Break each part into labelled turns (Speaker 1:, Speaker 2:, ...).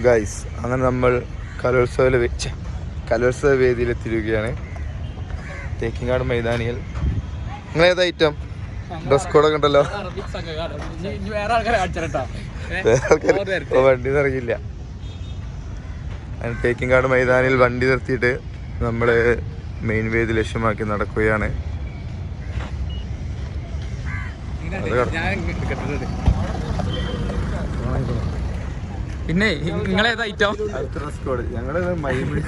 Speaker 1: Guys, അങ്ങനെ നമ്മൾ കലോത്സവ വേദിയിലെത്തിയിരിക്കുകയാണ്. തേക്കിങ്ങാട് മൈതാനിയിൽ. നിങ്ങൾ ഏതാ ഐറ്റം? ഡ്രസ് കോഡൊക്കെ ഉണ്ടല്ലോ. വണ്ടി നിറങ്ങില്ല. തേക്കിങ്ങാട് മൈതാനിയിൽ വണ്ടി നിർത്തിയിട്ട് നമ്മൾ മെയിൻ വേദി ലക്ഷ്യമാക്കി നടക്കുകയാണ്.
Speaker 2: പിന്നെ നിങ്ങളേതാ ഐറ്റം?
Speaker 1: ഡ്രസ് കോഡ് ഞങ്ങള് മൈമ്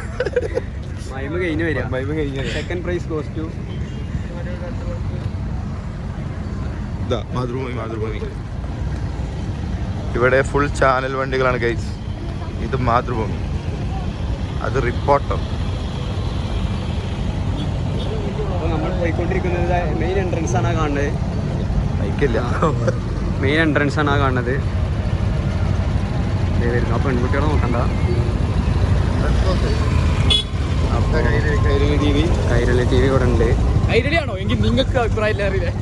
Speaker 2: കഴിഞ്ഞ് വരിക.
Speaker 1: Second prize goes to Mathrubhumi. ഇവിടെ ഫുൾ ചാനൽ വണ്ടികളാണ് ഗൈസ്. ഇത് മാതൃഭൂമി, അത് റിപ്പോർട്ടർ.
Speaker 2: നമ്മൾ പോയിക്കൊണ്ടിരിക്കുന്നത് മെയിൻ എൻട്രൻസ് ആണ് കാണുന്നത്.
Speaker 1: ബൈക്കില്ല,
Speaker 2: മെയിൻ എൻട്രൻസ് ആണ് കാണുന്നത്. വരുന്നു. പെൺകുട്ടികളെ നോക്കണ്ട. കൈരളി ടി വി ഇവിടെ ഉണ്ട്. കൈരളിയാണോ എങ്കിൽ നിങ്ങൾക്ക് അഭിപ്രായം അറിയില്ലേ?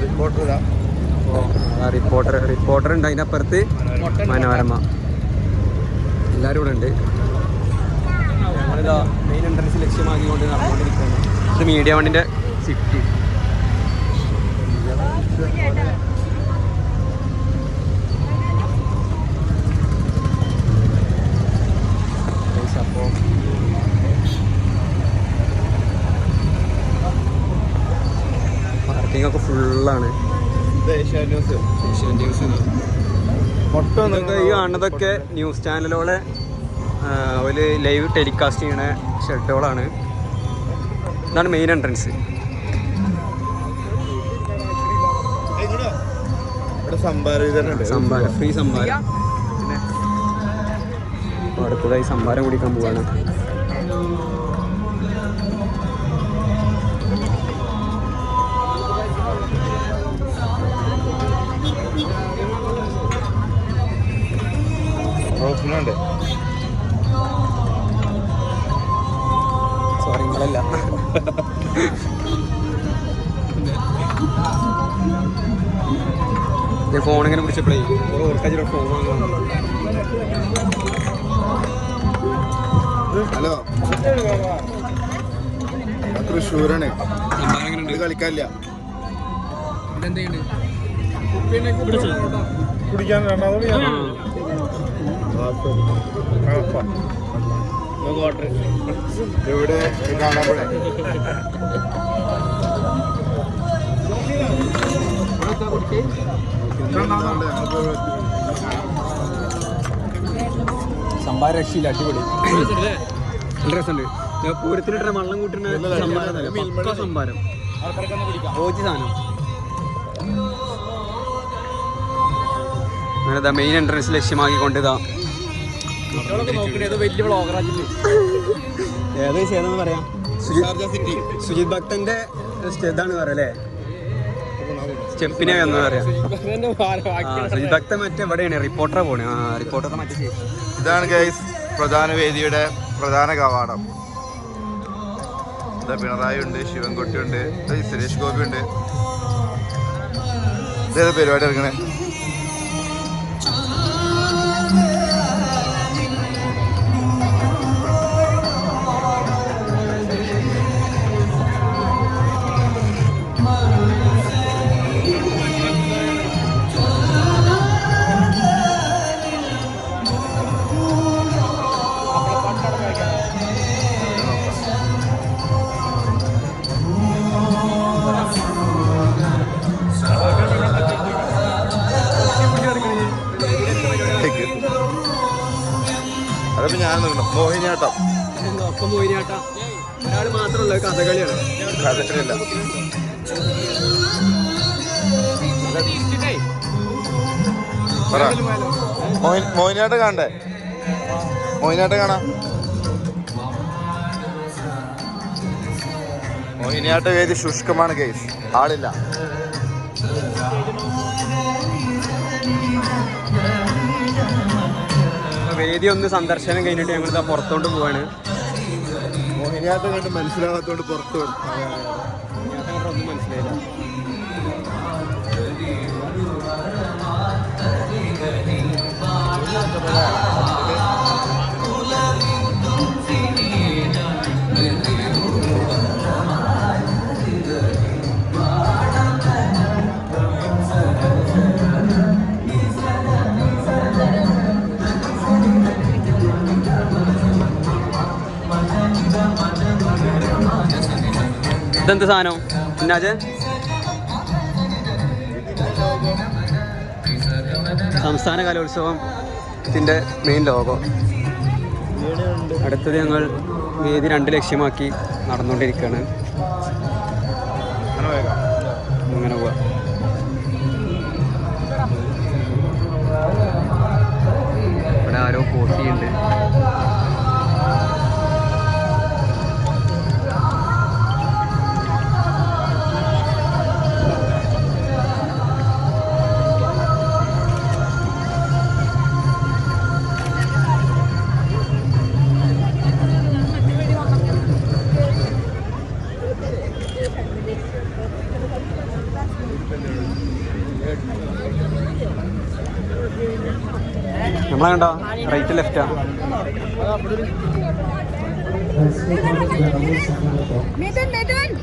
Speaker 2: റിപ്പോർട്ടർ ഉണ്ട്. അതിനപ്പുറത്ത് മനോരമ. എല്ലാവരും ഇവിടെ ഉണ്ട്. ഞങ്ങളിതാ മെയിൻ എൻട്രൻസ് ലക്ഷ്യമാക്കിക്കൊണ്ട് നടന്നുകൊണ്ടിരിക്കുകയാണ്. ഇത് മീഡിയ വണ്ടിൻ്റെ സിറ്റി. അപ്പോൾ പാർക്കിംഗ് ഒക്കെ ഫുള്ളാണ്. ഈ കാണുന്നതൊക്കെ ന്യൂസ് ചാനലുകളെ ഒരു ലൈവ് ടെലികാസ്റ്റ് ചെയ്യണ ഷെഡുകളാണ്. ഇതാണ് മെയിൻ എൻട്രൻസ്. സംഭാരം, ഫ്രീ സംഭാരം. പിന്നെ അടുത്തതായി സംഭാരം കുടിക്കാൻ പോവാണ്. സോറി, നിങ്ങളല്ല. ഞാൻ ഫോണിങ്ങനെ പിടിച്ചപ്പോഴേ ഓർക്കാച്ചിട്ട് ഫോൺ വാങ്ങാൻ.
Speaker 1: ഹലോ, തൃശ്ശൂരാണ്. കളിക്കാനില്ല. കുടിക്കാൻ ഇവിടെ കാണാൻ
Speaker 2: സംഭാര രക്ഷയില്ല. അടിപൊളി, നല്ല രസമുണ്ട്. പൂരത്തിനിട്ട വള്ളം കൂട്ടുന്ന സംഭാരം ഓജി സാധനം. അങ്ങനെതാ മെയിൻ എൻട്രൻസ് ലക്ഷ്യമാക്കിക്കൊണ്ട് ഇതാ വലിയ വ്ളോഗറാജില്ലേ. ഏത് ചെയ്തെന്ന് പറയാം. സുജിത് ഭക്തന്റെ ഇതാണ് പറയല്ലേ, സ്റ്റെപ്പിനെ എന്ന് പറയാം. സുജിത് ഭക്തൻ മറ്റേ എവിടെയാണ് റിപ്പോർട്ടറെ പോണേ. റിപ്പോർട്ടറെ മറ്റേ.
Speaker 1: ഇതാണ് ഗൈസ് പ്രധാന വേദിയുടെ പ്രധാന കവാടം. ഇതാ പിണറായി ഉണ്ട്, ശിവൻകുട്ടി ഉണ്ട്, സുരേഷ് ഗോപി ഉണ്ട്. ഇതേത് പരിപാടി ഇറങ്ങണേ? അതപ്പോ ഞാൻ മോഹിനിയാട്ടം.
Speaker 2: മോഹിനിയാട്ടം ഒരാൾ മാത്രമല്ല, കഥകളിയാണ്.
Speaker 1: കഥകളിയല്ല. മോഹിനിയാട്ടം കാണണ്ടേ? മോഹിനിയാട്ടം കാണാം. മോഹിനിയാട്ട വേദി ശുഷ്കമാണ് ഗൈസ്, ആളില്ല.
Speaker 2: വേദി ഒന്ന് സന്ദർശനം കഴിഞ്ഞിട്ട് ഞങ്ങൾ പുറത്തോട്ട് പോവാണ്.
Speaker 1: മോഹിനിയാട്ടം കണ്ട് മനസ്സിലാവാത്തോണ്ട് പുറത്തു
Speaker 2: ഒന്നും മനസ്സിലായില്ല. ഇതെന്ത് സാധനം പിന്നാജ്? സംസ്ഥാന കലോത്സവത്തിൻ്റെ മെയിൻ ലോഗോ. അടുത്തത് ഞങ്ങൾ വേദി 2 ലക്ഷ്യമാക്കി നടന്നുകൊണ്ടിരിക്കുകയാണ്. അങ്ങനെ പോവാം. ഇവിടെ ആരോ പോസ്റ്റ് ചെയ്യുന്നുണ്ട്. നമ്മളെ കണ്ടോ റൈറ്റ് ലെഫ്റ്റാ?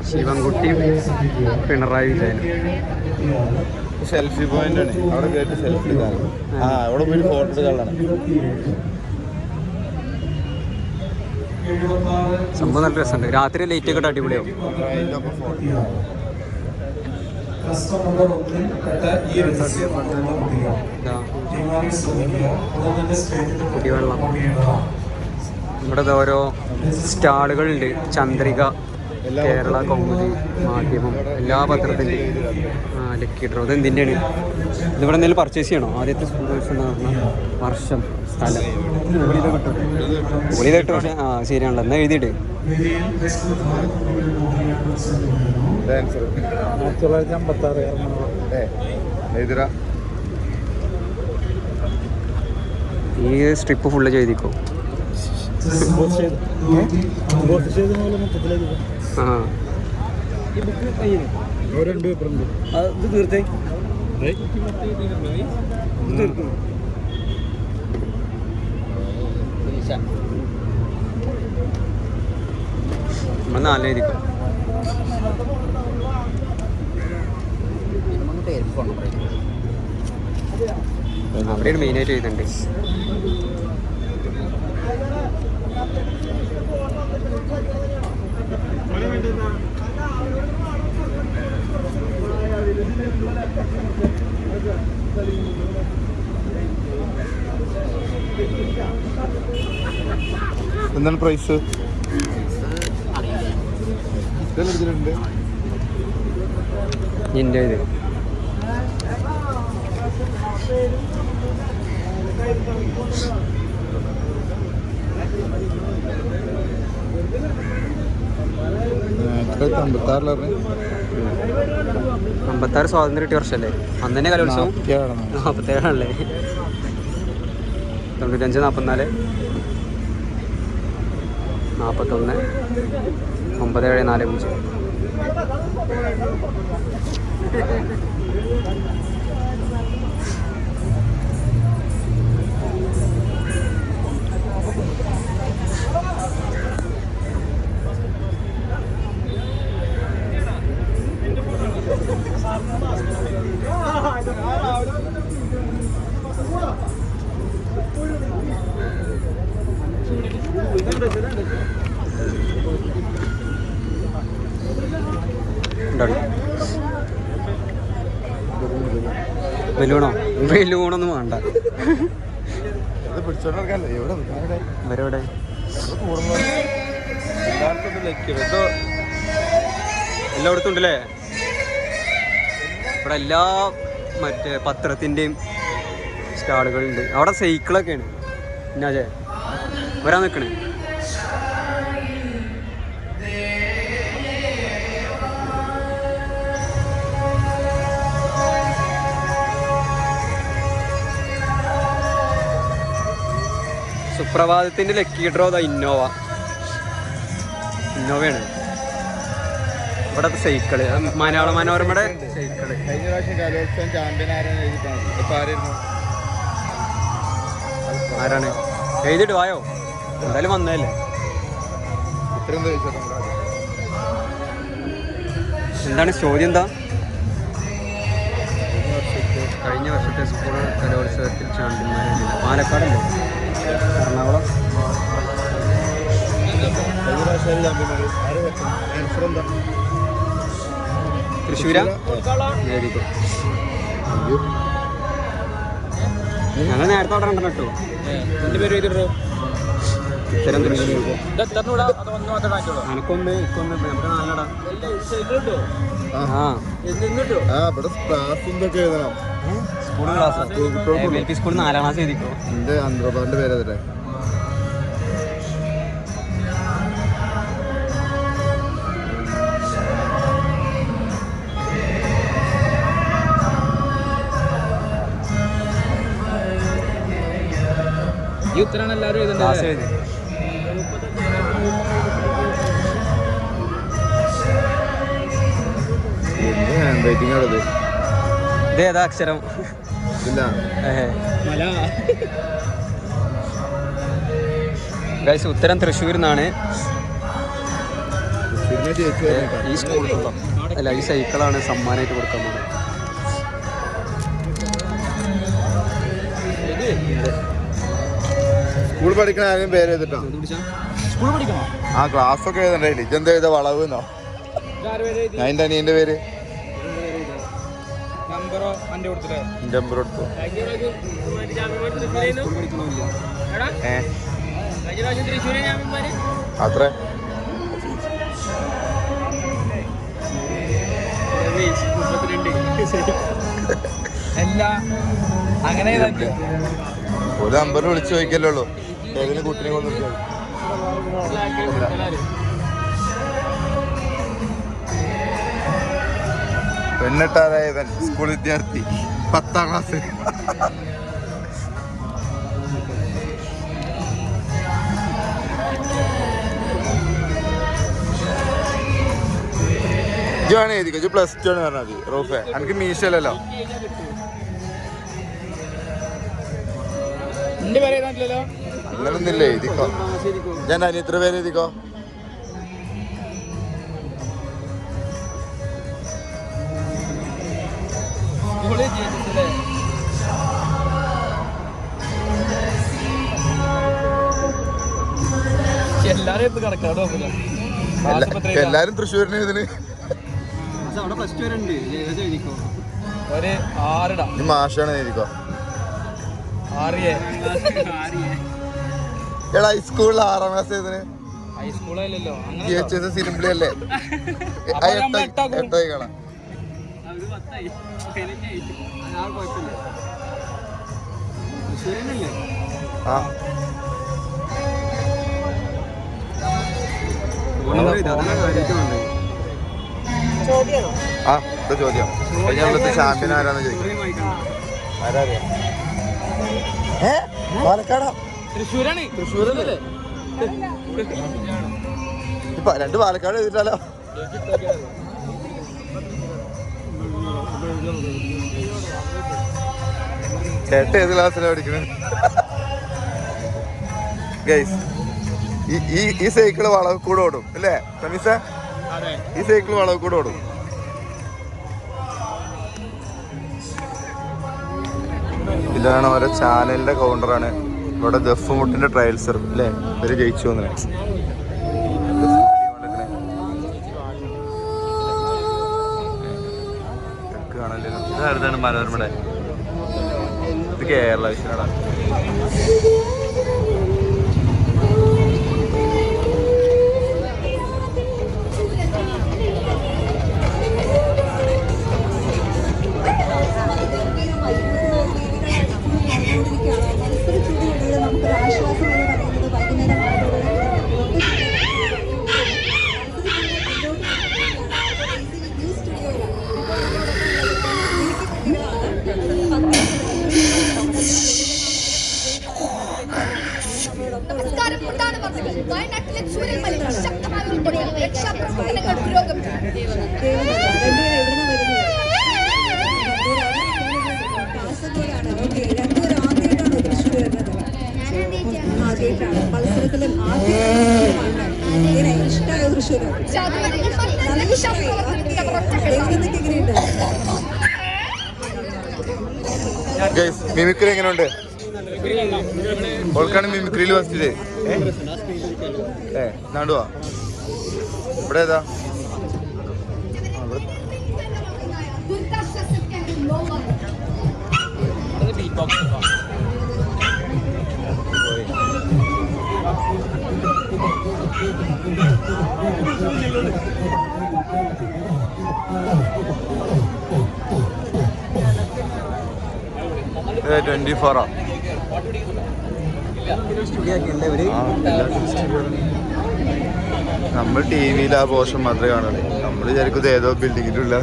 Speaker 2: ശിവൻകുട്ടി പിണറായി വിജയൻ.
Speaker 1: സെൽഫി പോയിന്റ് ആണ് അവിടെ കേട്ട് സെൽഫി എടുക്കാറ്. അവിടെ പോയി ഫോട്ടോ എടുക്കാനുള്ളതാണ്
Speaker 2: സംഭവം. നല്ല രസമുണ്ട്. രാത്രി ലൈറ്റ് ഒക്കെ അടിപൊളിയാവും. കുടിവെള്ളം. ഇവിടെ ഓരോ സ്റ്റാളുകളുണ്ട്. ചന്ദ്രിക, കേരള കൗമുദി, മാധ്യമം, എല്ലാ പത്രത്തിൻ്റെയും ലക്കി ഡ്രോ. ഇത് എന്തിൻ്റെയാണ്? ഇതിവിടെ എന്തെങ്കിലും പർച്ചേസ് ചെയ്യണോ? ആദ്യത്തെ വർഷം സ്ഥലം ഉള്ളിലിട്ട്. പക്ഷേ ശരിയാണല്ലോ. എന്നാൽ എഴുതിയിട്ട്
Speaker 1: 1956
Speaker 2: ഈ സ്ട്രിപ്പ് ഫുള്ള് ചെയ്തിക്കോ. നമ്മൾ 4 എഴുതിക്കോ. അവിടെയാണ് മെയിനായിട്ട് എഴുതുന്നുണ്ട്.
Speaker 1: എന്താണ് പ്രൈസ്?
Speaker 2: നിന്റെ ഇത് അമ്പത്താറ് സ്വാതന്ത്ര്യം കിട്ടിയ വർഷമല്ലേ? അന്ന് തന്നെ കലോത്സവം 47ആണല്ലേ? 95, 44, 41, 97, 5. ബലൂണൊന്നും വേണ്ട. ഇവരെവിടെ? എല്ലായിടത്തും ഉണ്ടല്ലേ? ഇവിടെ എല്ലാ മറ്റേ പത്രത്തിൻ്റെയും സ്റ്റാളുകളുണ്ട്. അവിടെ സൈക്കിളൊക്കെയാണ്. എന്നാജേ വരാൻ നിൽക്കണേ. സുപ്രഭാതത്തിൻ്റെ ലക്കി ഡ്രോ ഇന്നോവയാണ്. ഇവിടെ സൈക്കിള്. മലയാള മനോരമയുടെ സൈക്കിള്.
Speaker 1: കഴിഞ്ഞ പ്രാവശ്യം കലോത്സവം ചാമ്പ്യൻ
Speaker 2: ആരാണ് എഴുതിയിട്ട് വായോ? എന്തായാലും വന്നതല്ലേ. എന്താണ് ചോദ്യം? എന്താ കഴിഞ്ഞ വർഷത്തെ സ്കൂൾ കലോത്സവത്തിൽ ചാമ്പ്യന്മാരെ? പാലക്കാടല്ലേ? എറണാകുളം?
Speaker 1: കഴിഞ്ഞ പ്രാവശ്യം ചാമ്പ്യന്മാർ
Speaker 2: തൃശ്ശൂരാ? ഞങ്ങൾ നേരത്തെ അവിടെ ഉണ്ടെന്ന് കേട്ടോ. എനക്കൊന്ന് ഇക്കൊന്ന് നമുക്ക് നാലടാ. സ്കൂൾ ക്ലാസ് LP സ്കൂളിൽ 4ാം ക്ലാസ് എഴുതിക്കോ.
Speaker 1: എന്റെ അന്ത്രോബാറിന്റെ പേര് അതല്ലേ?
Speaker 3: ഈ ഉത്തരാണ് എല്ലാവരും
Speaker 2: ക്ലാസ് എഴുതി.
Speaker 1: ഹാൻഡ് റൈറ്റിംഗ് ആണത്.
Speaker 2: ഇതേതാ അക്ഷരം?
Speaker 1: ഇല്ല
Speaker 2: ഗൈസ്, ഉത്തരം തൃശ്ശൂരിൽ നിന്നാണ്. ഈ സ്കൂൾ അല്ല, ഈ സൈക്കിളാണ് സമ്മാനമായിട്ട് കൊടുക്കാൻ പോകുന്നത്.
Speaker 1: സ്കൂൾ പഠിക്കണ ആരെയും പേര് എഴുതിട്ടോ?
Speaker 3: സ്കൂൾ പഠിക്കണോ?
Speaker 1: ആ ക്ലാസ് ഒക്കെ എഴുതണ്ടേ? ഇജെന്താ എഴുതാ? വളവ് എന്നോ? ഞാൻ എൻ്റെ അനിയൻ്റെ പേര് നമ്പർ കൊടുത്തു. അത്ര ഒരു നമ്പർ വിളിച്ചു ചോദിക്കല്ലേ ഉള്ളൂ. ഏതെങ്കിലും കുട്ടിനെ കൊണ്ടു പെണ്ണിട്ടാതായവൻ സ്കൂൾ വിദ്യാർത്ഥി 10ാം ക്ലാസ്. ഇജാണ് എഴുതിക്കോ. ഇജ് +2 ആണ് പറഞ്ഞാൽ മതി. റോഫെ എനിക്ക് മീശല്ലോ. അങ്ങനൊന്നില്ലേ? എഴുതിക്കോ. ഞാൻ അനിയത്ര പേര് എഴുതിക്കോ. എല്ലാരും തൃശ്ശൂരിന് ഇതിന് മാഷാണ് എഴുതിക്കോ. എടാ ഹൈസ്കൂളിൽ 6ാം ക്ലാസ് ഇതിന് സിംപ്ലി അല്ലേ? 8 കാണാം. ആ ആ ഇപ്പൊ ചോദ്യം കഴിഞ്ഞ ചാമ്പ്യൻ ആരാന്ന് ചോദിക്കും. ആരാറിയാ? പാലക്കാടാ?
Speaker 3: തൃശ്ശൂരാണ്.
Speaker 1: തൃശ്ശൂരല്ലേ? ഇപ്പൊ 2 പാലക്കാട് എഴുതിട്ടാലോ? ചേട്ട ഏത് ക്ലാസ്സിലാണ് പഠിക്കുന്നത്? ഗൈസ്, ഈ സൈക്കിള് വളവ് കൂടെ ഓടും അല്ലേ സമീസ? ഈ സൈക്കിള് വളവ് കൂടെ ഓടും. ഇതാണ് ഓരോ ചാനലിന്റെ കൗണ്ടറാണ്. ഇവിടെ ദഫ് മുട്ടിന്റെ ട്രയൽസർ അല്ലേ? ഇവര് ജയിച്ചു വന്നേ. ഇതായിരുന്നു മനോരമയുടെ. ഇത് കേരള വിഷനാണ്.
Speaker 4: വയനാട്ടിലെ ചൂരൽമലയിൽ ശക്തമായ ഉൾപ്പെടെയുള്ള രക്ഷാപ്രവർത്തനങ്ങൾ പുരോഗമിക്കുന്നു.
Speaker 1: മിമിക്രി എങ്ങനെയുണ്ട്? ഓൾക്കാണ് മിമിക്രിയിൽ ഫസ്റ്റ്. നാടുവാ ഇവിടെ ഏതാ?
Speaker 3: ബീറ്റ് ബോക്സ്
Speaker 1: ഇത് 24 നമ്മൾ ടി വിയിൽ ആ പോർഷൻ മാത്രമേ കാണുള്ളൂ. നമ്മൾ വിചാരിക്കുന്നത് ഏതോ ബിൽഡിങ്ങിലുള്ള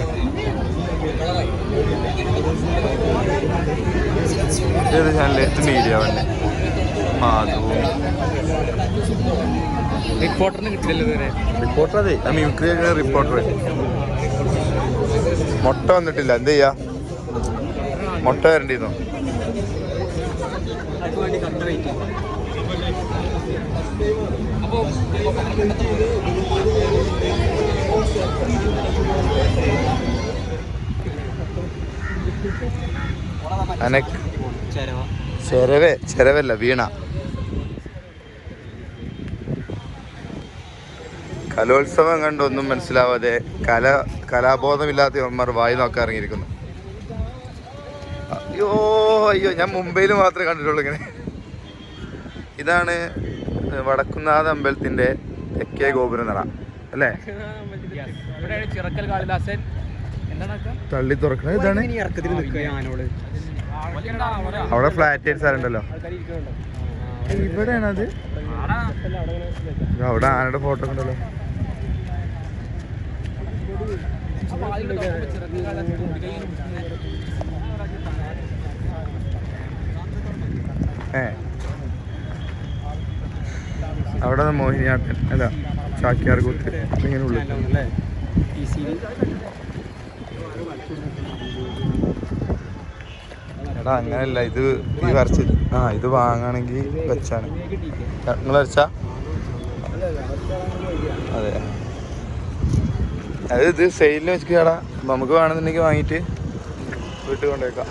Speaker 1: ഏത് ചാനലിലേക്ക് മീഡിയ വന്നെ മാധവും
Speaker 3: റിപ്പോർട്ടറിന് കിട്ടില്ലല്ലോ ഇതുവരെ.
Speaker 1: റിപ്പോർട്ടർ അതെ ആ മിമിക്രി റിപ്പോർട്ടർ മുട്ട വന്നിട്ടില്ല. എന്ത് ചെയ്യാ? മുട്ട വരണ്ടിരുന്നോ? അനക്ക് ചെരവല്ല വീണ. കലോത്സവം കണ്ടൊന്നും മനസ്സിലാവാതെ കലാബോധമില്ലാത്ത ഇവന്മാർ വായി നോക്കാൻ ഇറങ്ങിയിരിക്കുന്നു. അയ്യോ ഞാൻ മുംബൈയിൽ മാത്രമേ കണ്ടിട്ടുള്ളൂ ഇങ്ങനെ. ഇതാണ് വടക്കുന്നാഥ അമ്പലത്തിന്റെ തെക്കേ ഗോപുരം നട അല്ലേ?
Speaker 3: ചിറക്കൽ കാളിദാസൻ
Speaker 1: തള്ളി തുറക്കണത് ഇതാണ്. അവിടെ ഫ്ലാറ്റ് സ്ഥലമുണ്ടല്ലോ. ഇവിടെയാണത്. അവിടെ ആനയുടെ ഫോട്ടോ ഉണ്ടല്ലോ. അവിടെ മോഹിനിയാട്ടൻ അല്ല ചാക്യാർ കൂത്ത് ഇങ്ങനെ ഉള്ളു. എടാ അങ്ങനല്ല, ഇത് ഈ വരച്ച് ഇത് വാങ്ങാണെങ്കിൽ വെച്ചാണ്. നിങ്ങൾ വരച്ചാ അതെ. അത് ഇത് സെയിലിന് വെച്ചിട്ടാടാ. നമുക്ക് വേണമെന്നുണ്ടെങ്കിൽ വാങ്ങിയിട്ട് വീട്ടിൽ കൊണ്ടുവയ്ക്കാം.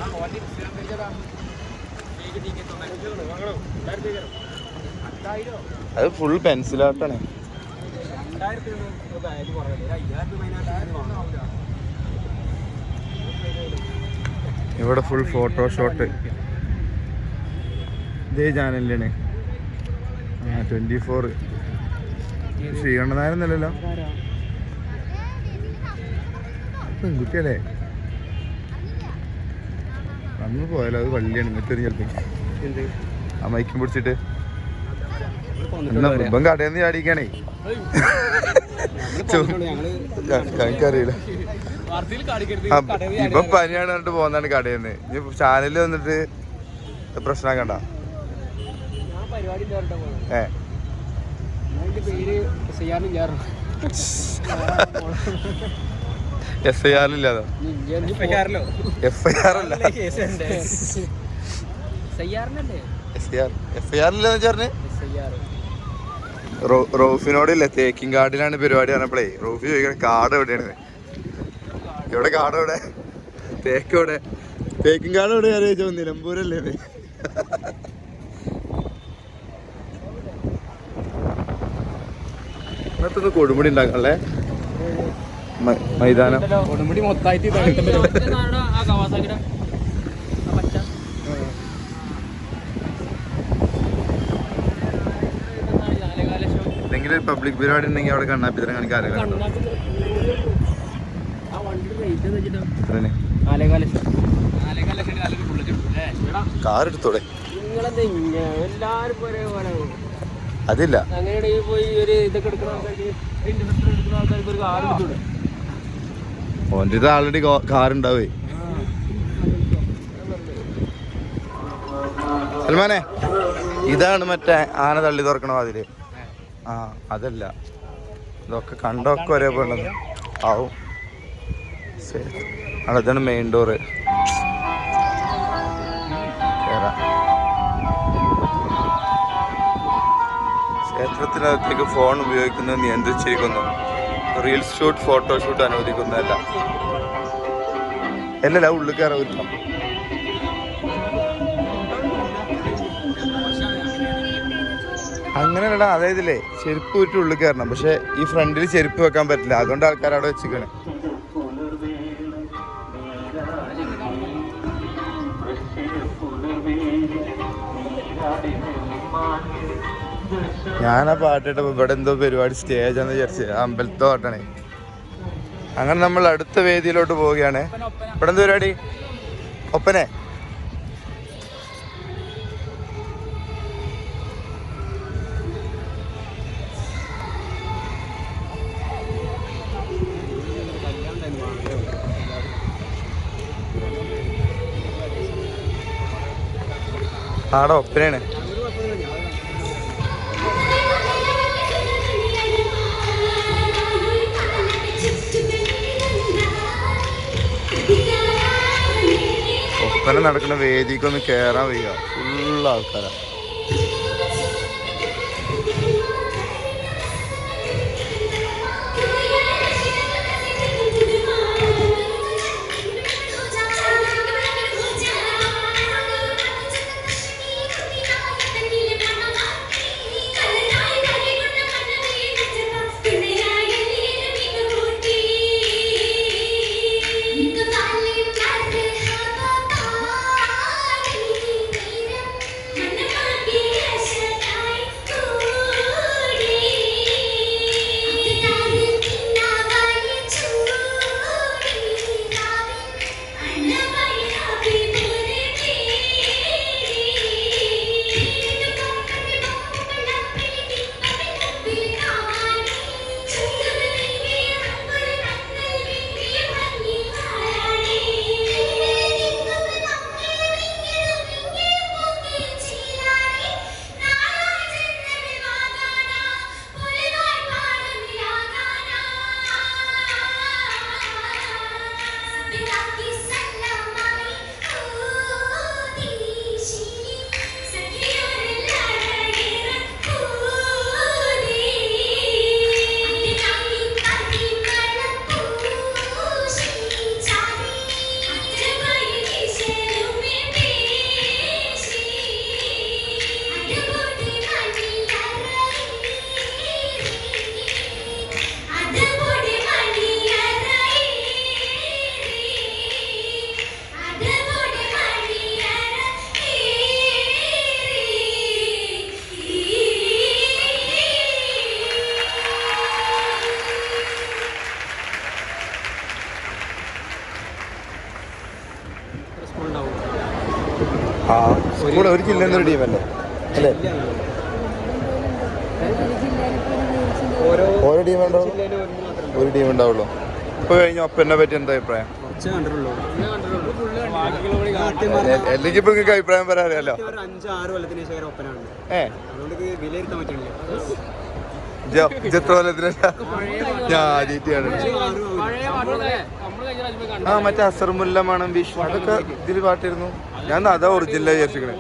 Speaker 1: അത് ഫുൾ പെൻസിലാട്ടാണ്. ഇവിടെ ഫുൾ ഫോട്ടോഷോട്ട്. ഇതേ ചാനലിലാണ് 24. ശ്രീകണ്ഠനായരൊന്നല്ലല്ലോ, പെൺകുട്ടിയല്ലേ? അന്ന് പോയാലോ അത് വള്ളിയാണ്. ഇങ്ങനത്തെ ചിലപ്പോൾ ആ മൈക്കും പിടിച്ചിട്ട് ഇപ്പം കടയിൽ നിന്ന് ചാടിക്കാണേ. എനിക്കറിയില്ല. ഇപ്പൊ പനിയാണ് പറഞ്ഞിട്ട് പോകുന്നതാണ് കടയിൽ നിന്ന്. ഇനി ചാനലിൽ വന്നിട്ട് പ്രശ്നമാക്കണ്ട. SIR ഇല്ലാതോ? FIR അല്ല, FIR ഇല്ലെന്ന് പറഞ്ഞ് റോഫിനോടില്ലേ തേക്കിൻ കാർഡിലാണ് പരിപാടി പറഞ്ഞപ്പോഴേ റോഫി ചോദിക്കണ കാർഡ് എവിടെയാണ്? എവിടെ കാർഡ്? എവിടെ തേക്ക്? എവിടെ തേക്കിൻ കാർഡ്? എവിടെ ചോദിച്ചോ? നിലമ്പൂരല്ലേ? ഇന്നത്തെ കൊടുമുടി ഉണ്ടാക്കാനല്ലേ മൈതാനം.
Speaker 3: കൊടുമുടി മൊത്തമായിട്ട്
Speaker 1: എന്തെങ്കിലും പബ്ലിക് പരിപാടി ഉണ്ടെങ്കിൽ അവിടെ കണ്ണാപ്പിത്തരം കാണിക്കാൻ കാർ എടുത്തോടെ. അതില്ല, ഓൻ്റെ ഇത് ആൾറെഡി കാർ ഉണ്ടാവേ. സൽമാനെ, ഇതാണ് മറ്റേ ആന തള്ളി തുറക്കണ അതില്. അതല്ല, ഇതൊക്കെ കണ്ടൊക്കെ ഒരേപോലെ ആവും. അതാണ് മെയിൻ ഡോറ്. ക്ഷേത്രത്തിനകത്തേക്ക് ഫോൺ ഉപയോഗിക്കുന്നത് നിയന്ത്രിച്ചിരിക്കുന്നു. റീൽസ് ഷൂട്ട്, ഫോട്ടോഷൂട്ട് അനുവദിക്കുന്നതല്ല. അല്ലല്ല, ഉള്ളിൽ കയറാൻ പറ്റില്ല. അങ്ങനെയല്ല, അതായതില്ലേ ചെരുപ്പ് വിട്ട് ഉള്ളിൽ കയറണം. പക്ഷെ ഈ ഫ്രണ്ടിൽ ചെരുപ്പ് വെക്കാൻ പറ്റില്ല. അതുകൊണ്ട് ആൾക്കാർ അവിടെ വെച്ചിരിക്കണേ. ഞാനാ പാട്ടിട്ടപ്പോൾ ഇവിടെ എന്തോ പരിപാടി സ്റ്റേജാന്ന് വിചാരിച്ച് അമ്പലത്തെ പാട്ടാണ്. അങ്ങനെ നമ്മൾ അടുത്ത വേദിയിലോട്ട് പോവുകയാണ്. ഇവിടെ എന്താ പരിപാടി? ഒപ്പനെ. ആടെ ഒപ്പനയാണ്. ഒപ്പന നടക്കുന്ന വേദിക്കൊന്ന് കയറാൻ വയ്യ, ഫുൾ ആൾക്കാരാ. ആ സ്കൂൾ ഒരു ജില്ല എന്നൊരു ടീമല്ലേ അല്ലേ? ഓരോ ടീം ഉണ്ടാവും, ഒരു ടീം ഉണ്ടാവുള്ളൂ. ഇപ്പൊ കഴിഞ്ഞ ഒപ്പനെ പറ്റി എന്താ അഭിപ്രായം? അല്ലെങ്കിൽ ഇപ്പൊ നിങ്ങൾക്ക് അഭിപ്രായം പറയാറിയാലോ. എത്ര കൊല്ലത്തിന് ഞാൻ ആദ്യമായിട്ടാണ്. ആ മറ്റേ അസർമുല്ല മണം വിഷു അതൊക്കെ ഇതിൽ പാട്ടിരുന്നു. ഞാൻ അതാ ഒറിജിനൽ വിചാരിച്ചിരിക്കണേ.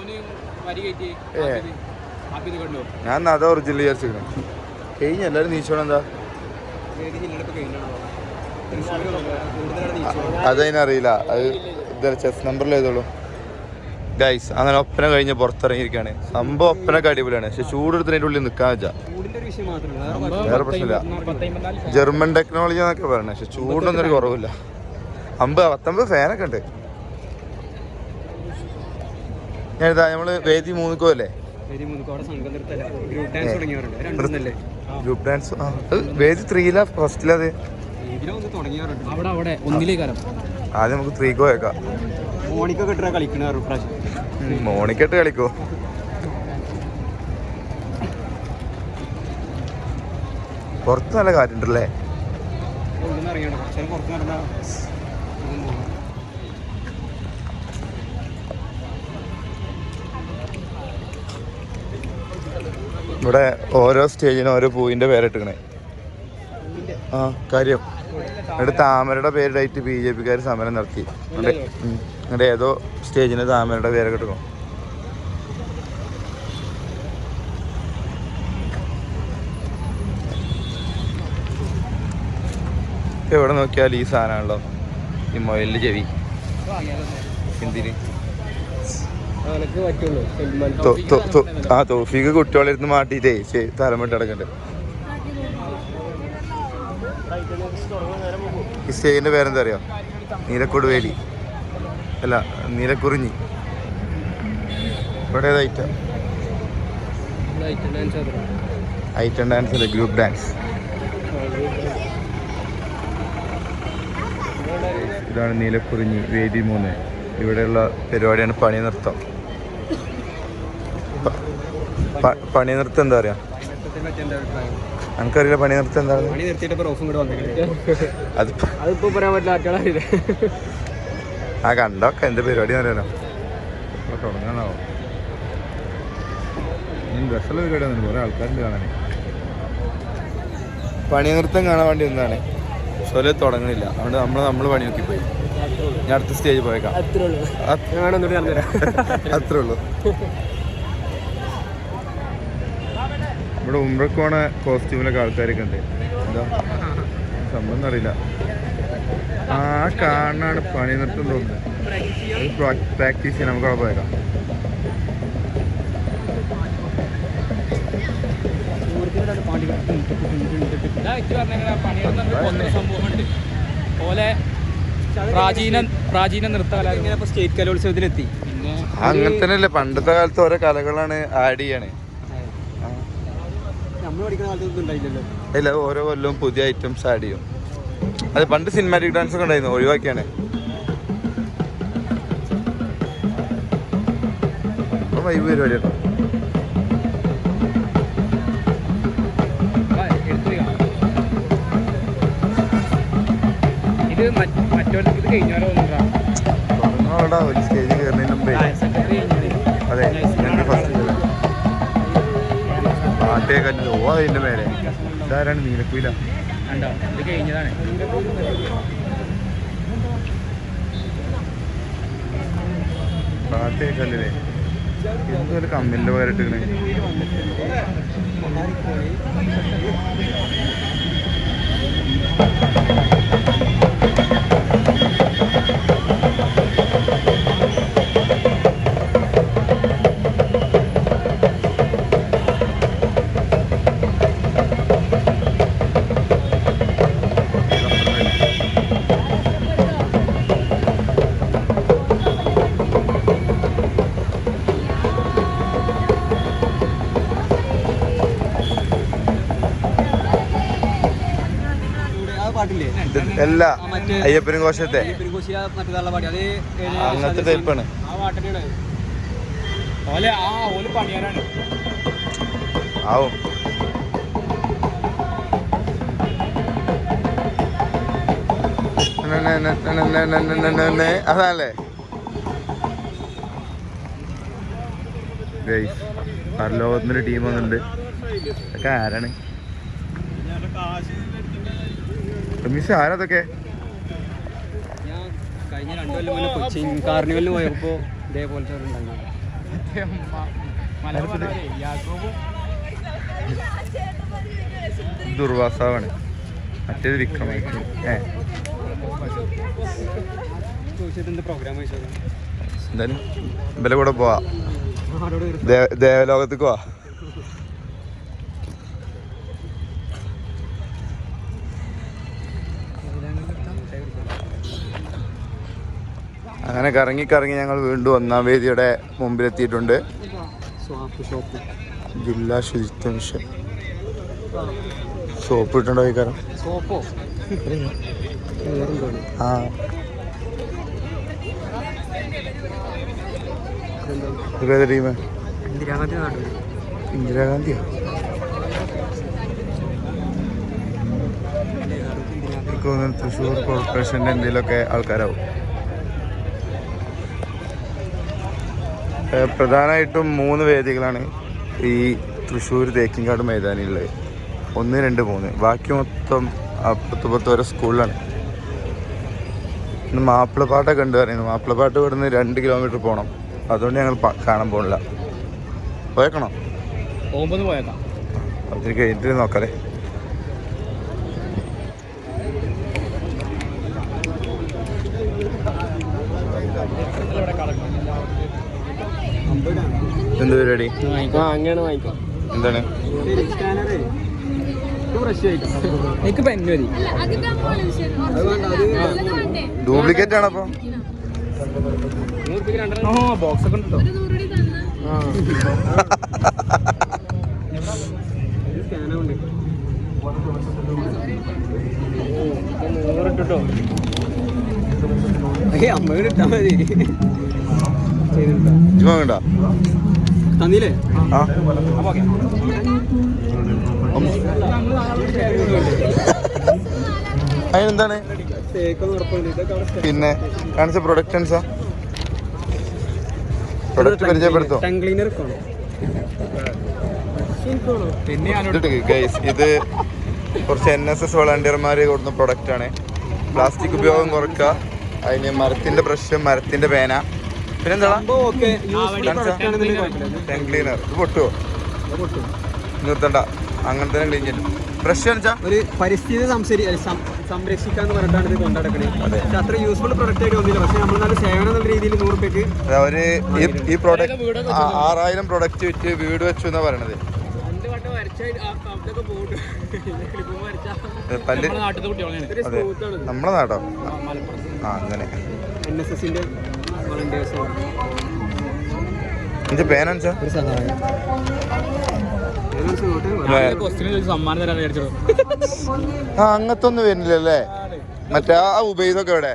Speaker 1: ഞാൻ അതാ ഒറിജിനൽ വിചാരിച്ചിരിക്കണേ. കഴിഞ്ഞ എല്ലാവരും നീച്ചോണം. എന്താ അതതിനറിയില്ല. അത് ഇതല്ല ചെസ് നമ്പറിൽ എഴുതുള്ളൂ ഗൈസ്. അങ്ങനെ ഒപ്പന കഴിഞ്ഞ് പുറത്തിറങ്ങിയിരിക്കുകയാണ്. സംഭവം ഒപ്പനൊക്കെ അടിപൊളിയാണ്. പക്ഷെ ചൂടെടുത്തതിൻ്റെ ഉള്ളിൽ നിൽക്കാൻ വെച്ചാൽ വേറെ പ്രശ്നമില്ല. ജർമ്മൻ ടെക്നോളജി എന്നൊക്കെ പറയണേ. പക്ഷെ ചൂടൊന്നും ഒരു കുറവില്ല. 50-19 ഫാനൊക്കെ ഉണ്ട്. ഞാനിതാ നമ്മള് വേദി 3 അല്ലേ ഗ്രൂപ്പ് ഡാൻസ്. വേദി 3 ഫസ്റ്റിലത് ആദ്യം നമുക്ക് 3 പോയേക്കാം. മോണിക്കിട്ട് കളിക്കോ? പുറത്ത് നല്ല കാറ്റുണ്ടല്ലേ? ഇവിടെ ഓരോ സ്റ്റേജിനും ഓരോ പൂവിൻ്റെ പേരിട്ടിക്കണേ. ആ കാര്യം എന്നിട്ട് താമരയുടെ പേരിടായിട്ട് BJP-ക്കാർ സമരം നടത്തി. എന്നിട്ട് ഏതോ സ്റ്റേജിന് താമരയുടെ പേരൊക്കെ ഇട്ടിക്കണം. എവിടെ നോക്കിയാൽ ഈ സാധനമാണല്ലോ, ഈ മൊയലിൻ്റെ ചെവി. എന്തിന് ആ തോഫിക്ക് കുട്ടികളിരുന്ന് മാട്ടിയിട്ടേ തലമിട്ട് കിടക്കണ്ട്. ഈ സ്റ്റേജിൻ്റെ പേരെന്താ അറിയോ? നീലക്കൊടുവേലി അല്ല, നീലക്കുറിഞ്ഞി. ഇവിടെ ഏതായിട്ടാ ഐറ്റം ഡാൻസ് അല്ലേ, ഗ്രൂപ്പ് ഡാൻസ്. ഇതാണ് നീലക്കുറിഞ്ഞി വേദി 3. ഇവിടെയുള്ള പരിപാടിയാണ് പണി നൃത്തം. പണി നൃത്തം എന്താ പറയാ, എനിക്കറിയില്ല. പണി നൃത്തം എന്താണ്?
Speaker 3: അതിപ്പോ പറയാൻ പറ്റില്ല.
Speaker 1: ആ കണ്ടൊക്കെ എന്ത് പരിപാടി അറിയാലോ. തുടങ്ങാനാവോ? രസമുള്ള പരിപാടിയാണ്, കുറെ ആൾക്കാരുണ്ട് കാണാൻ. പണി നൃത്തം കാണാൻ വേണ്ടി ഒന്നാണ്, പക്ഷെ തുടങ്ങണില്ല. അതുകൊണ്ട് നമ്മൾ പണി നോക്കി പോയി. ഞാൻ അടുത്ത സ്റ്റേജ് പോയേക്കാം. അത്രേ ഉള്ളൂ. ഇവിടെ ഉംറക്ക് പോണ കോസ്റ്റ്യൂമിലൊക്കെ ആൾക്കാരൊക്കെ ഉണ്ട്. എന്താ സംഭവം അറിയില്ല. ആ കാണാണ് പണി നൃത്തം തോന്നുന്നത്. പ്രാക്ടീസ് ചെയ്യാൻ നമുക്ക് അവിടെ പോയേക്കാം.
Speaker 3: പ്രാചീന നൃത്തകല
Speaker 2: സ്റ്റേറ്റ് കലോത്സവത്തിലെത്തി.
Speaker 1: അങ്ങനെ തന്നെയല്ലേ പണ്ടത്തെ കാലത്ത് ഓരോ കലകളാണ് ആഡ് ചെയ്യണേ.
Speaker 2: നമ്മൾ പഠിക്കുന്ന കാലത്തൊന്നും ഉണ്ടായില്ലല്ലോ.
Speaker 1: ഇല്ല, ഓരോ കൊല്ലവും പുതിയ ഐറ്റംസ് ആഡ് ചെയ്യും. അത് പണ്ട് സിനിമാറ്റിക് ഡാൻസ് ഒക്കെ ഉണ്ടായിരുന്നു, ഒഴിവാക്കിയാണ്. വൈബ് പരിപാടി കേട്ടോ.
Speaker 3: ഇത് മറ്റോർക്ക് ഇത് കഴിഞ്ഞാലോ
Speaker 1: തുടങ്ങാടാ ഒരു സ്റ്റേജിൽ കയറുന്നതിന് മുമ്പേ. അതെ, ഞങ്ങൾ ഫസ്റ്റ് പാട്ടേ കല്ലോ അതിൻ്റെ മേലെ. ഇതാരാണ്? നീലക്കുയില.
Speaker 3: ഇത് കഴിഞ്ഞതാണ്.
Speaker 1: പാട്ടേ കല്ലേ എന്തൊരു കമ്മിൻ്റെ പകരട്ടിക്കണേ. എല്ലാ അയ്യപ്പനും കോശത്തെ അങ്ങനത്തെ ടൈപ്പാണ്. ആവും. അതല്ലേ ലോകത്തിനൊരു ടീം വന്നിട്ടുണ്ട്. അതൊക്കെ ആരാണ്? മിസ് ആരതൊക്കെ?
Speaker 2: ഞാൻ കഴിഞ്ഞ 2 കൊല്ലം മുന്നേ കൊച്ചിൻ കാർണിവലിന് പോയപ്പോൾ ഇതേപോലത്തെ
Speaker 1: ദുർവാസാവാണ്, മറ്റേത് വിക്രമായിട്ട്. എന്തായാലും ഇവരെ കൂടെ പോവാ, ദേവലോകത്തേക്ക് പോവാ. അങ്ങനെ കറങ്ങി ഞങ്ങൾ വീണ്ടും 1-ാം വേദിയുടെ മുമ്പിലെത്തിയിട്ടുണ്ട്. ജില്ലാ ശുചിത്വ മിഷൻ. സോപ്പ് ഇട്ടുണ്ടോ ഈ കാരം? ആ ഏതാ ടീം? ഇന്ദിരാഗാന്ധിയോ? എനിക്ക് തോന്നുന്നു തൃശ്ശൂർ കോർപ്പറേഷൻ്റെ എന്തെങ്കിലുമൊക്കെ ആൾക്കാരാവും. പ്രധാനമായിട്ടും 3 വേദികളാണ് ഈ തൃശ്ശൂർ തേക്കിൻകാട് മൈതാനിയുള്ളത്. 1, 2, 3. ബാക്കി മൊത്തം അപ്പുറത്ത് ഓരോ സ്കൂളിലാണ്. ഇന്ന് മാപ്പിളപ്പാട്ടൊക്കെ ഉണ്ട് പറയുന്നത്. മാപ്പിളപ്പാട്ട് ഇവിടുന്ന് 2 കിലോമീറ്റർ പോകണം. അതുകൊണ്ട് ഞങ്ങൾ കാണാൻ പോകണില്ല. പോയേക്കണോ?
Speaker 3: പോയേക്കാം.
Speaker 1: അതിന് കഴിഞ്ഞിട്ട് നോക്കാല്ലേ. എന്ത് പരിപാടി?
Speaker 2: അങ്ങനെ വാങ്ങിക്കാം.
Speaker 1: എന്താണ്?
Speaker 3: എനിക്ക് പെന്ന് മതി.
Speaker 1: ഡ്യൂപ്ലിക്കേറ്റ് ആണപ്പോ?
Speaker 3: ബോക്സ് ഒക്കെ ഉണ്ടോ?
Speaker 2: അമ്മ ഇട്ടാ മതി
Speaker 1: ജിമ വേണ്ട
Speaker 2: തന്നില്ലേ
Speaker 1: ആ അതിനെന്താണ് പിന്നെ കാണിച്ച പ്രൊഡക്റ്റ് അനുസാ പ്രൊഡക്റ്റ് പരിചയപ്പെടുത്തോ ഗൈസ് ഇത് കുറച്ച് NSS വളണ്ടിയർമാർ കൊടുക്കുന്ന പ്രൊഡക്റ്റാണ്. പ്ലാസ്റ്റിക് ഉപയോഗം കുറക്കുക, അതിന് മരത്തിൻ്റെ ബ്രഷ്, മരത്തിൻ്റെ പേന, പിന്നെന്താ ടങ് ക്ലീനർ. ഇത് പൊട്ടുവോ? നിർത്തണ്ട, അങ്ങനെ തന്നെ ക്ലീൻ ചെയ്യും. ബ്രഷ് കാണിച്ചാ
Speaker 2: ഒരു പരിസ്ഥിതി സംരക്ഷിക്കാന്ന് പറഞ്ഞിട്ടാണ് ഇത് കൊണ്ടുനടക്കുന്നത്. അത്ര യൂസ്ഫുൾ പ്രൊഡക്റ്റ് ആയിട്ട് തോന്നിയില്ല. പക്ഷെ നമ്മൾ നല്ല സേവനം എന്നുള്ള രീതിയിൽ 100 രൂപയ്ക്ക്
Speaker 1: അവര് ഈ പ്രോഡക്റ്റ് 6000 പ്രൊഡക്റ്റ് വിറ്റ് വീട് വെച്ചു എന്നാ പറയണത്. നമ്മളെ നാടോ? ആ അങ്ങനെ.
Speaker 2: NSSന്റെ
Speaker 1: എന്റെ പേനൻസാ ആ അങ്ങനത്തെ ഒന്നും വരുന്നില്ലല്ലേ. മറ്റേ ആ ഉപയോഗമൊക്കെ ഇവിടെ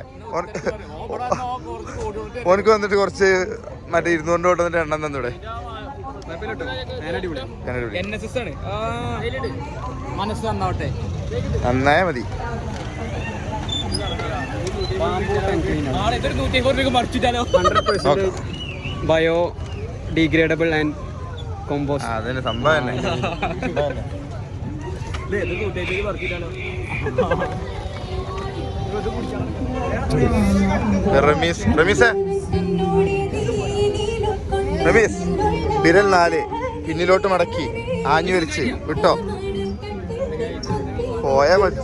Speaker 1: ഓനക്ക് വന്നിട്ട് കുറച്ച് മറ്റേ 200 തൊട്ട് വന്നിട്ട് എണ്ണം തന്നൂടെ? നന്നായ മതി.
Speaker 2: Bio degradable and compost.
Speaker 1: അതന്നെ സംഭവം തന്നെ. റമീസ് വിരൽ 4 പിന്നിലോട്ട് മടക്കി ആഞ്ഞു വലിച്ച് വിട്ടോ, പോയാ മതി.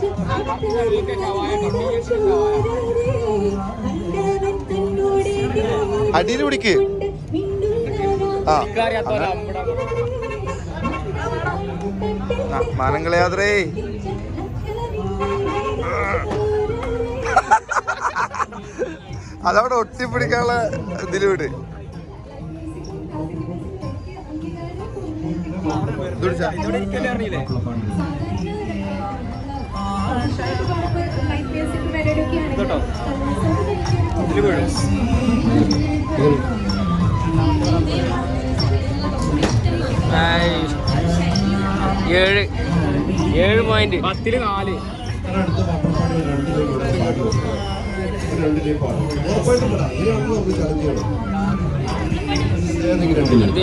Speaker 1: അടിയിൽ പിടിക്ക്. ആ മാനങ്ങളെ യാത്രേ. അതവിടെ ഒട്ടിപ്പിടിക്കാനുള്ള ഇതില് വിട്.
Speaker 3: ഏഴ് പോയിന്റ് 10ൽ 4.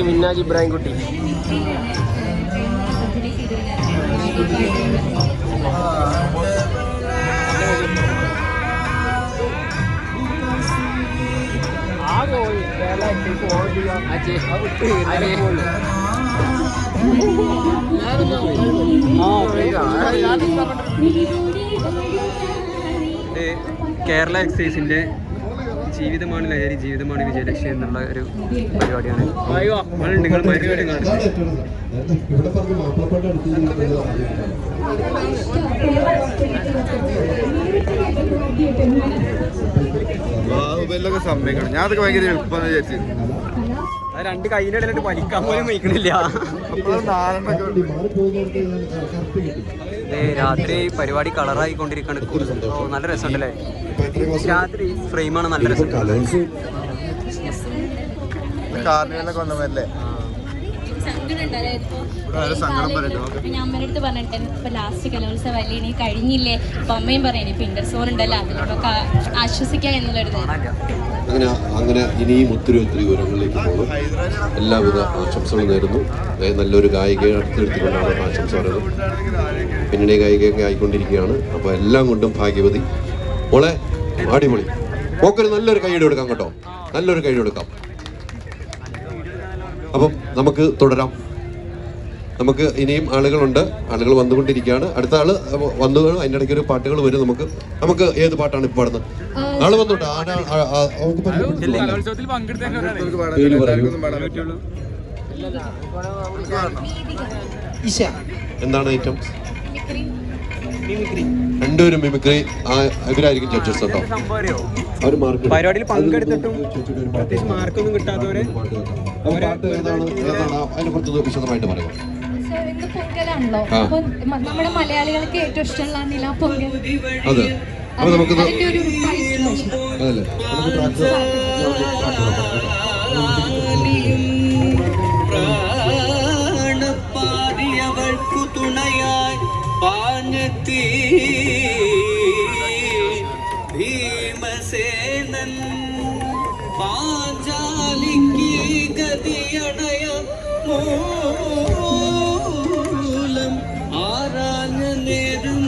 Speaker 2: മിന്നാജ് ഇബ്രാഹിം കുട്ടി. കേരള എക്സൈസിന്റെ ജീവിതമാണ് ലഹരി, ജീവിതമാണ് വിജയലക്ഷ്യം എന്നുള്ള ഒരു പരിപാടിയാണ്. നിങ്ങൾ മരുന്ന് കാണിച്ചു.
Speaker 1: ബാഹുബലിലൊക്കെ സംഭവിക്കണം. ഞാൻ അതൊക്കെ ഭയങ്കര എളുപ്പം വിചാരിച്ചു.
Speaker 2: അത് 2 കൈയിൻ്റെ ഇടയിലിട്ട് വലിക്കാൻ പോലും വയ്ക്കണില്ല. രാത്രി പരിപാടി കളറായിക്കൊണ്ടിരിക്കുകയാണ്. നല്ല രസമുണ്ടല്ലേ? രാത്രി ഫ്രെയിമാണ് നല്ല രസം.
Speaker 1: കാർണിവലൊക്കെ വന്നല്ലേ?
Speaker 4: ഞാൻ അമ്മയുടെ അടുത്ത് പറഞ്ഞിട്ട് ഇപ്പൊ ലാസ്റ്റ് കലോത്സവം അല്ലേ, ഇനി കഴിഞ്ഞില്ലേ, അപ്പൊ അമ്മയും പറയുന്നത് ഇപ്പൊ ഇന്റർസോൺ ഉണ്ടല്ലോ, അതിനോടൊക്കെ ആശ്വസിക്കാം എന്നുള്ളൊരു
Speaker 5: അങ്ങനെ ഇനിയും ഒത്തിരി ഉയരങ്ങളിലേക്ക് പോകും. എല്ലാവിധ ആശംസകളും നേരുന്നു. നല്ലൊരു ഗായികയെ അടുത്തെടുത്തുകൊണ്ടാണ് ആശംസ പറയുന്നത്. പിന്നണി ഗായികയൊക്കെ ആയിക്കൊണ്ടിരിക്കുകയാണ്. അപ്പോൾ എല്ലാം കൊണ്ടും ഭാഗ്യവതി മോളെ അടിപൊളി. പോക്കൊരു നല്ലൊരു കൈയ്യടി കൊടുക്കാം കേട്ടോ, നല്ലൊരു കൈയ്യടി കൊടുക്കാം. അപ്പം നമുക്ക് തുടരാം. നമുക്ക് ഇനിയും ആളുകളുണ്ട്, ആളുകൾ വന്നുകൊണ്ടിരിക്കുകയാണ്. അടുത്ത ആള് വന്നു, അതിൻ്റെ ഇടയ്ക്ക് ഒരു പാട്ടുകൾ വരും. നമുക്ക് ഏത് പാട്ടാണ് ഇപ്പോൾ പാടുന്നത്? ആള് വന്നോട്ടെ. എന്താണ് ഐറ്റം? രണ്ടുപേരും മിമിക്രി. ഇവരായിരിക്കും ജഡ്ജസ് കേട്ടോ. അവർ
Speaker 2: പരിപാടിയിൽ പങ്കെടുത്തിട്ടും മാർക്കൊന്നും കിട്ടാത്തവരെ
Speaker 5: അതിനെ കുറിച്ച് വിശദമായിട്ട് പറയുക.
Speaker 4: പൊങ്കലാണല്ലോ, അപ്പൊ നമ്മുടെ മലയാളികൾക്ക് ഏറ്റവും ഇഷ്ടമുള്ള നില പൊങ്കൽ.
Speaker 5: അതെ, അപ്പൊ നമുക്കിത്
Speaker 4: അതിന്റെ ഒരു ഇൻസ്റ്റലേഷൻ.
Speaker 5: അതല്ലേ നമുക്ക് ട്രാക്ക്
Speaker 2: പ്രാണപ്പാതിയവൾക്കു തുണയായി പാഞ്ഞെത്തി ഭീമസേനൻ പാഞ്ചാലിക്ക് ഗതിയണയ മൂലം ആരാഞ്ഞ നേരം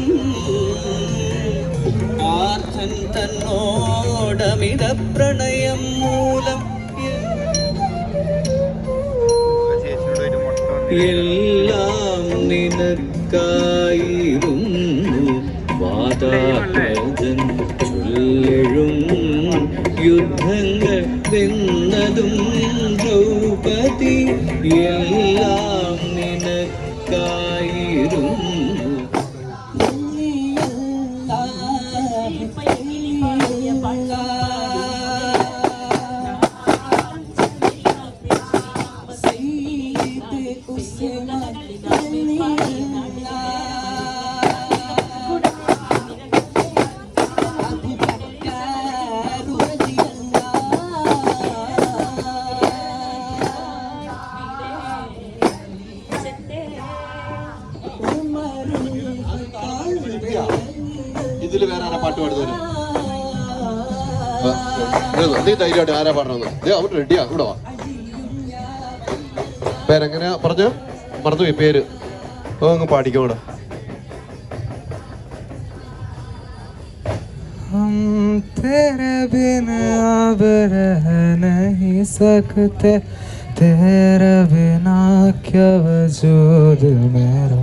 Speaker 2: ആർദ്ധൻ തന്നോടമിത പ്രണയം മൂലം എല്ലാം നിനക്കായിരുന്നു വാതാപജൻ ചൊല്ലെഴും യുദ്ധങ്ങൾ വെന്നതും ദ്രൗപദി എല്ലാം നിനക്കായിരുന്നു
Speaker 5: ഇതില് വേറെ ആരാ പാട്ട് പാടുന്നത്? നീ ധൈര്യമായിട്ട് ആരാ പാടണമെന്ന്? അവിടെ റെഡിയാ, ഇവിടെ വാ. പേരെങ്ങനെയാ പറഞ്ഞു? മറന്നുപോയി പേര്. അങ്ങ് പാടിക്കോടെ.
Speaker 6: हम तेरे बिना अब रह नहीं सकते, तेरे बिना क्या वजूद मेरा,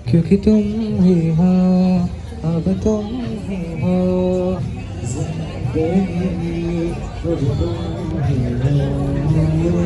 Speaker 6: क्योंकि तुम ही हो, अब तुम ही हो जिंदगी, अब तुम ही हो।